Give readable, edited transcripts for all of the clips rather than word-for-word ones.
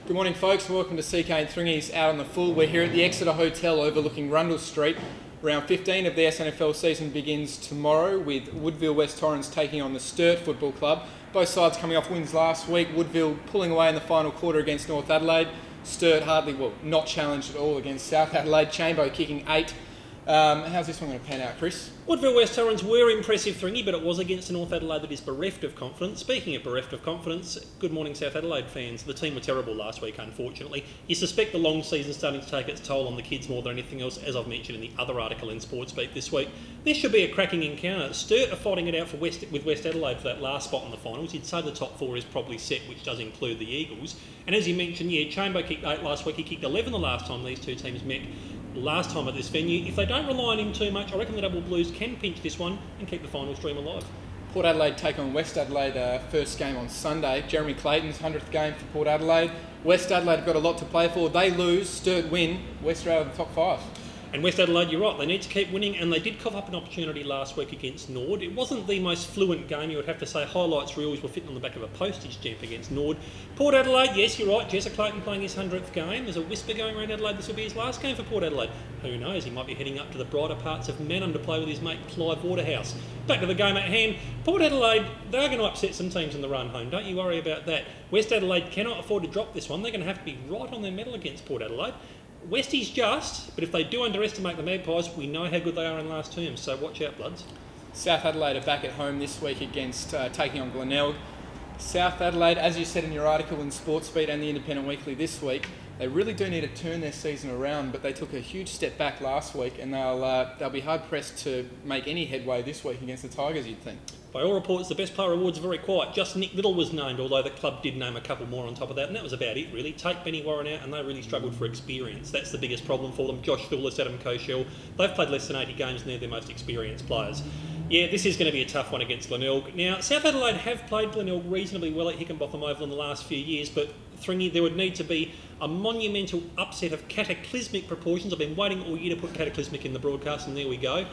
Good morning, folks. Welcome to CK and Thringy's Out on the Full. We're here at the Exeter Hotel overlooking Rundle Street. Round 15 of the SNFL season begins tomorrow with Woodville West Torrens taking on the Sturt Football Club. Both sides coming off wins last week. Woodville pulling away in the final quarter against North Adelaide. Sturt not challenged at all against South Adelaide. Chambo kicking 8. How's this one going to pan out, Chris? Woodville West Torrens were impressive, Thringy, but it was against a North Adelaide that is bereft of confidence. Speaking of bereft of confidence, good morning South Adelaide fans. The team were terrible last week, unfortunately. You suspect the long season starting to take its toll on the kids more than anything else, as I've mentioned in the other article in Sportsbeat this week. This should be a cracking encounter. Sturt are fighting it out with West Adelaide for that last spot in the finals. You'd say the top 4 is probably set, which does include the Eagles. And as you mentioned, Chambo kicked 8 last week. He kicked 11 the last time these two teams met. Last time at this venue. If they don't rely on him too much, I reckon the Double Blues can pinch this one and keep the final stream alive. Port Adelaide take on West Adelaide, first game on Sunday. Jeremy Clayton's 100th game for Port Adelaide. West Adelaide have got a lot to play for. They lose, Sturt win, West are out of the top 5. And West Adelaide, you're right, they need to keep winning, and they did cough up an opportunity last week against Nord. It wasn't the most fluent game, you would have to say. Highlights reels were fitting on the back of a postage stamp against Nord. Port Adelaide, yes, you're right, Jesse Clayton playing his 100th game. There's a whisper going around Adelaide this will be his last game for Port Adelaide. Who knows, he might be heading up to the brighter parts of Manham to play with his mate Clive Waterhouse. Back to the game at hand. Port Adelaide, they're going to upset some teams in the run home, don't you worry about that. West Adelaide cannot afford to drop this one. They're going to have to be right on their mettle against Port Adelaide. Westie's just, but if they do underestimate the Magpies, we know how good they are in last terms, so watch out, bloods. South Adelaide are back at home this week against taking on Glenelg. South Adelaide, as you said in your article in Sportsbeat and the Independent Weekly this week, they really do need to turn their season around, but they took a huge step back last week and they'll be hard-pressed to make any headway this week against the Tigers, you'd think. By all reports, the best player awards are very quiet. Just Nick Little was named, although the club did name a couple more on top of that, and that was about it, really. Take Benny Warren out, and they really struggled for experience. That's the biggest problem for them. Josh Thulis, Adam Koshel, they've played less than 80 games, and they're their most experienced players. Yeah, this is going to be a tough one against Glenelg. Now, South Adelaide have played Glenelg reasonably well at Hickenbotham Oval in the last few years, but Thringy, there would need to be a monumental upset of cataclysmic proportions. I've been waiting all year to put cataclysmic in the broadcast, and there we go.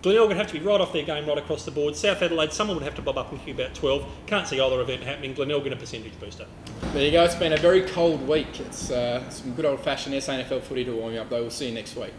Glenelg would have to be right off their game, right across the board. South Adelaide, someone would have to bob up and kick about 12. Can't see either event happening. Glenelg in a percentage booster. There you go. It's been a very cold week. It's some good old-fashioned SNFL footy to warm you up, though. We'll see you next week.